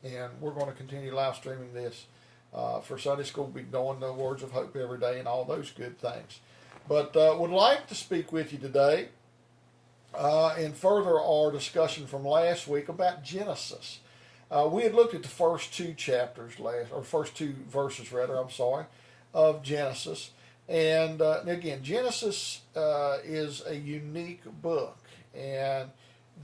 and we're going to continue live streaming this for Sunday school. We'll be doing the words of hope every day and all those good things. But would like to speak with you today and further our discussion from last week about Genesis. We had looked at the first two chapters first two verses rather, of Genesis. And again, Genesis is a unique book, and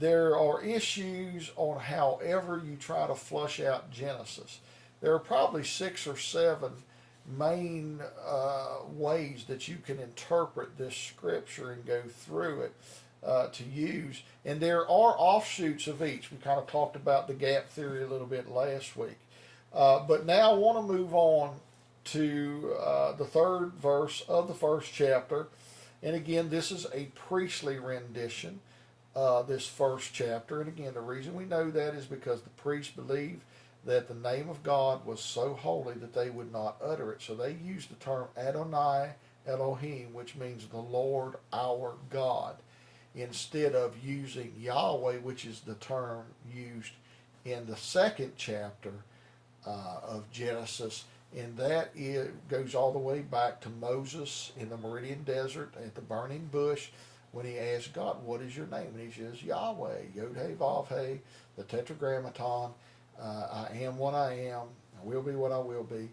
there are issues on however you try to flush out Genesis. There are probably 6 or 7 main ways that you can interpret this scripture and go through it to use. And there are offshoots of each. We kind of talked about the gap theory a little bit last week. But now I want to move on to the 3rd verse of the 1st chapter. And again, this is a priestly rendition, this 1st chapter. And again, the reason we know that is because the priests believed that the name of God was so holy that they would not utter it. So they used the term Adonai Elohim, which means the Lord our God, instead of using Yahweh, which is the term used in the 2nd chapter of Genesis. And that goes all the way back to Moses in the Meridian Desert at the burning bush when he asked God, what is your name? And he says, Yahweh, Yod-Heh, Vav-Heh, the Tetragrammaton, I am what I am, I will be what I will be.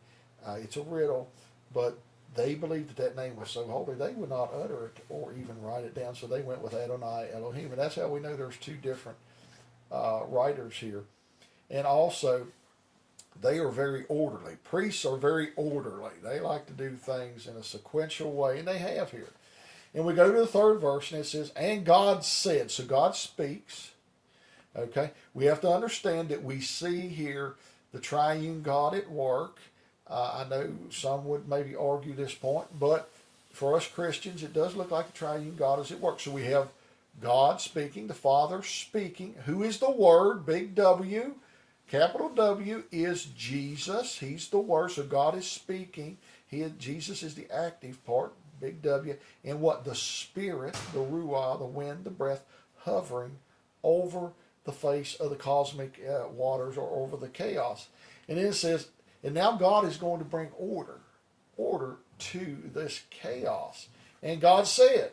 It's a riddle, but they believed that name was so holy they would not utter it or even write it down, so they went with Adonai Elohim. And that's how we know there's 2 different writers here. And also, they are very orderly. Priests are very orderly. They like to do things in a sequential way, and they have here. And we go to the 3rd verse, and it says, and God said. So God speaks. Okay? We have to understand that we see here the triune God at work. I know some would maybe argue this point, but for us Christians, it does look like the triune God is at work. So we have God speaking, the Father speaking. Who is the Word? Big W. Capital W is Jesus. He's the Word. So God is speaking. Jesus is the active part, big W. And what? The Spirit, the Ruah, the wind, the breath, hovering over the face of the cosmic waters or over the chaos. And then it says, and now God is going to bring order to this chaos. And God said,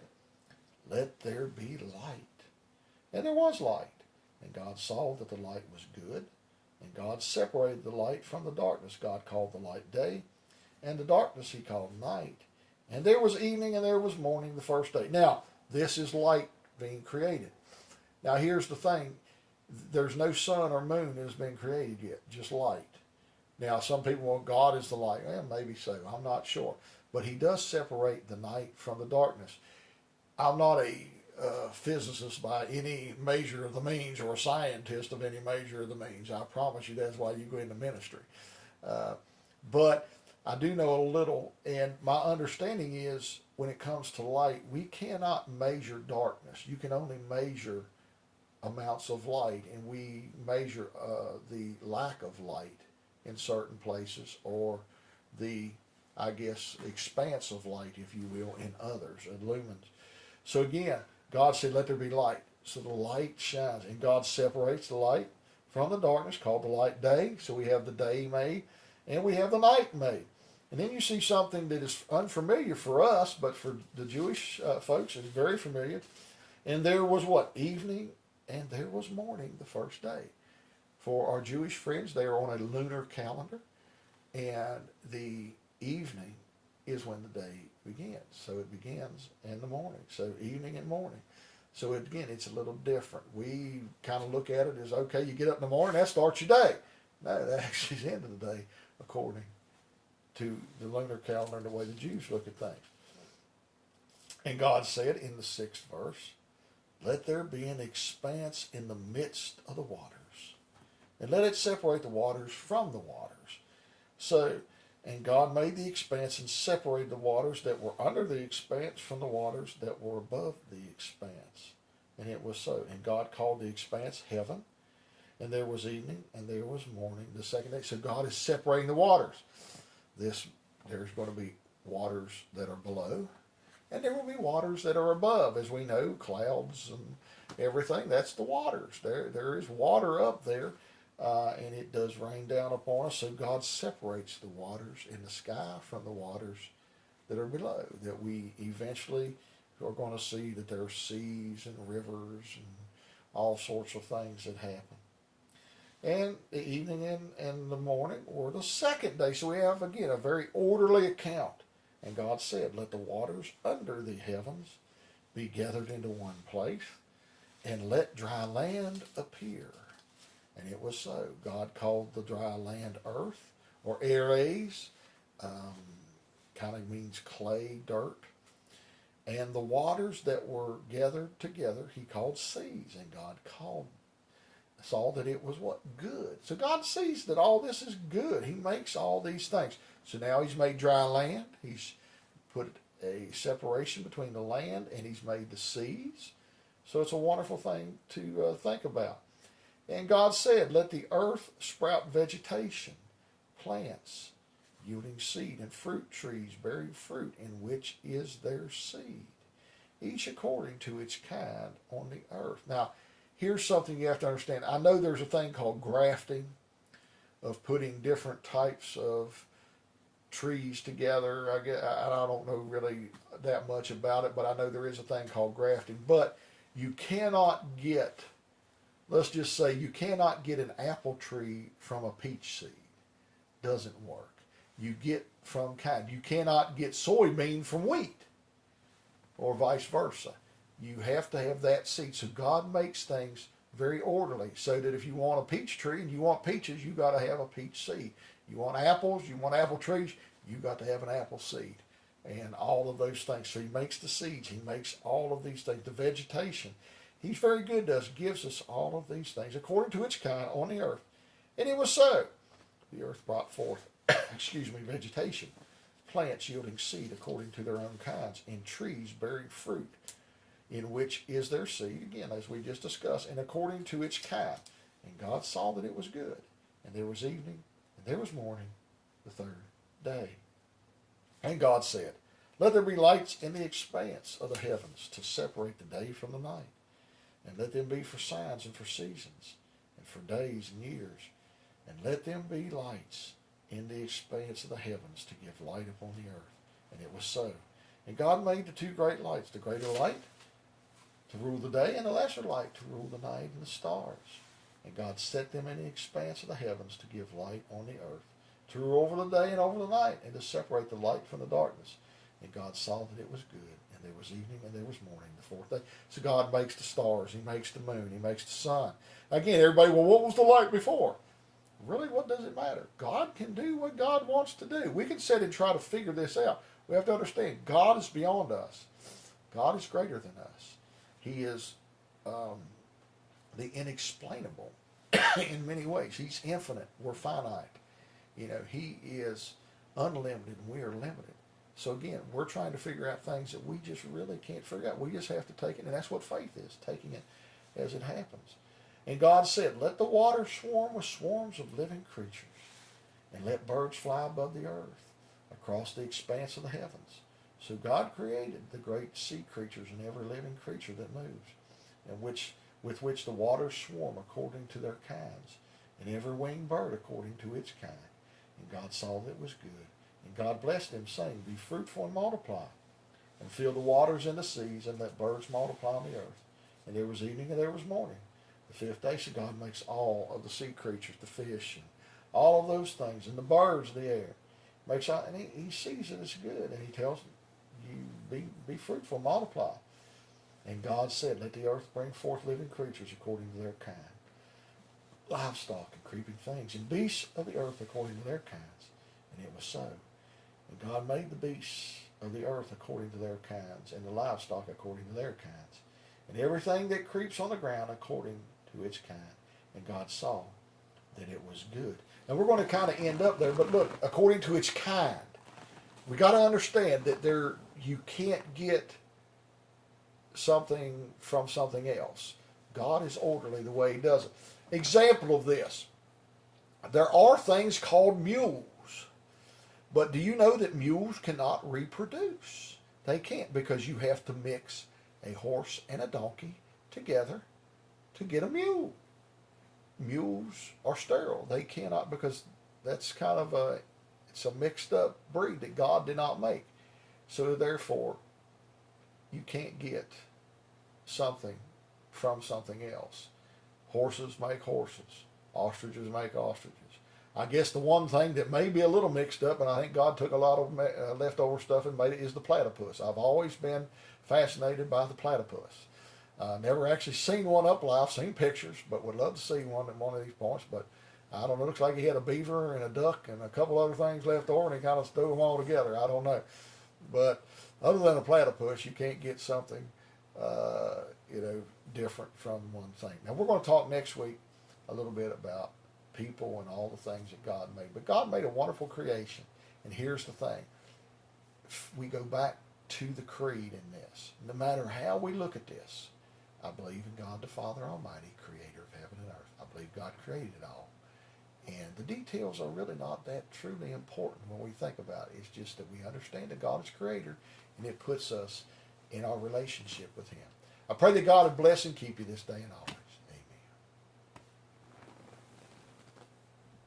let there be light. And there was light. And God saw that the light was good. And God separated the light from the darkness. God called the light day, and the darkness he called night. And there was evening and there was morning the first day. Now, this is light being created. Now, here's the thing. There's no sun or moon that has been created yet, just light. Now, some people, well, God is the light. Well, maybe so. I'm not sure. But he does separate the night from the darkness. I'm not a physicist by any measure of the means or a scientist of any measure of the means. I promise you that's why you go into ministry. But I do know a little, and my understanding is when it comes to light, we cannot measure darkness. You can only measure amounts of light, and we measure the lack of light in certain places, or the, I guess, expanse of light, if you will, in others, and lumens. So again, God said, let there be light. So the light shines, and God separates the light from the darkness, called the light day. So we have the day made, and we have the night made. And then you see something that is unfamiliar for us, but for the Jewish folks, it's very familiar. And there was what? Evening, and there was morning the first day. For our Jewish friends, they are on a lunar calendar, and the evening is when the day begins. So it begins in the morning. So evening and morning. So again, it's a little different. We kind of look at it as, okay, you get up in the morning, that starts your day. No, that actually is the end of the day, according to the lunar calendar and the way the Jews look at things. And God said in the 6th verse, let there be an expanse in the midst of the waters, and let it separate the waters from the waters. So, and God made the expanse and separated the waters that were under the expanse from the waters that were above the expanse. And it was so. And God called the expanse heaven, and there was evening, and there was morning the 2nd day. So God is separating the waters. There's going to be waters that are below, and there will be waters that are above. As we know, clouds and everything, that's the waters. There is water up there, and it does rain down upon us. So God separates the waters in the sky from the waters that are below, that we eventually are going to see that there are seas and rivers and all sorts of things that happen. And the evening and the morning were the second day. So we have, again, a very orderly account. And God said, let the waters under the heavens be gathered into one place, and let dry land appear. And it was so. God called the dry land earth, or Ares, kind of means clay, dirt. And the waters that were gathered together, he called seas, and God saw that it was what? Good. So God sees that all this is good. He makes all these things. So now he's made dry land. He's put a separation between the land, and he's made the seas. So it's a wonderful thing to think about. And God said, let the earth sprout vegetation, plants, yielding seed, and fruit trees bearing fruit, in which is their seed, each according to its kind on the earth. Now, here's something you have to understand. I know there's a thing called grafting, of putting different types of trees together. I don't know really that much about it, but I know there is a thing called grafting. But you cannot get, let's just say, you cannot get an apple tree from a peach seed. Doesn't work. You cannot get soybean from wheat, or vice versa. You have to have that seed. So God makes things very orderly, so that if you want a peach tree and you want peaches, you got to have a peach seed. You want apples, you want apple trees, you got to have an apple seed, and all of those things. So he makes the seeds. He makes all of these things. The vegetation. He's very good to us. Gives us all of these things according to its kind on the earth. And it was so. The earth brought forth, vegetation, plants yielding seed according to their own kinds, and trees bearing fruit, in which is their seed, again, as we just discussed, and according to its kind. And God saw that it was good. And there was evening, and there was morning, the third day. And God said, let there be lights in the expanse of the heavens to separate the day from the night, and let them be for signs and for seasons, and for days and years, and let them be lights in the expanse of the heavens to give light upon the earth. And it was so. And God made the two great lights, the greater light to rule the day, and the lesser light to rule the night, and the stars. And God set them in the expanse of the heavens to give light on the earth, to rule over the day and over the night, and to separate the light from the darkness. And God saw that it was good. And there was evening, and there was morning, the fourth day. So God makes the stars, he makes the moon, he makes the sun. Again, everybody, well, what was the light before? Really, what does it matter? God can do what God wants to do. We can sit and try to figure this out. We have to understand, God is beyond us. God is greater than us. He is the inexplainable in many ways. He's infinite. We're finite. He is unlimited and we are limited. So again, we're trying to figure out things that we just really can't figure out. We just have to take it, and that's what faith is, taking it as it happens. And God said, let the waters swarm with swarms of living creatures, and let birds fly above the earth, across the expanse of the heavens. So God created the great sea creatures and every living creature that moves, and with which the waters swarm according to their kinds, and every winged bird according to its kind. And God saw that it was good. And God blessed them, saying, be fruitful and multiply, and fill the waters and the seas, and let birds multiply on the earth. And there was evening and there was morning, the fifth day. So God makes all of the sea creatures, the fish, and all of those things, and the birds of the air. Makes all, and he sees that it's good, and he tells you, be fruitful, multiply. And God said, let the earth bring forth living creatures according to their kind, livestock and creeping things, and beasts of the earth according to their kinds. And it was so. And God made the beasts of the earth according to their kinds, and the livestock according to their kinds, and everything that creeps on the ground according to its kind. And God saw that it was good. Now we're going to kind of end up there, but look, according to its kind, we got to understand that you can't get something from something else. God is orderly the way he does it. Example of this, there are things called mules. But do you know that mules cannot reproduce? They can't, because you have to mix a horse and a donkey together to get a mule. mules are sterile. They cannot, because that's kind of it's a mixed up breed that God did not make. So therefore, you can't get something from something else. Horses make horses. Ostriches make ostriches. I guess the one thing that may be a little mixed up, and I think God took a lot of leftover stuff and made it, is the platypus. I've always been fascinated by the platypus. Never actually seen one up live, seen pictures, but would love to see one at one of these points. But I don't know. It looks like he had a beaver and a duck and a couple other things left over, and he kind of threw them all together. I don't know. But other than a platypus, you can't get something, different from one thing. Now, we're going to talk next week a little bit about people and all the things that God made. But God made a wonderful creation. And here's the thing. If we go back to the creed in this, no matter how we look at this, I believe in God the Father Almighty, creator of heaven and earth. I believe God created it all. And the details are really not that truly important when we think about it. It's just that we understand that God is creator, and it puts us in our relationship with him. I pray that God would bless and keep you this day and all.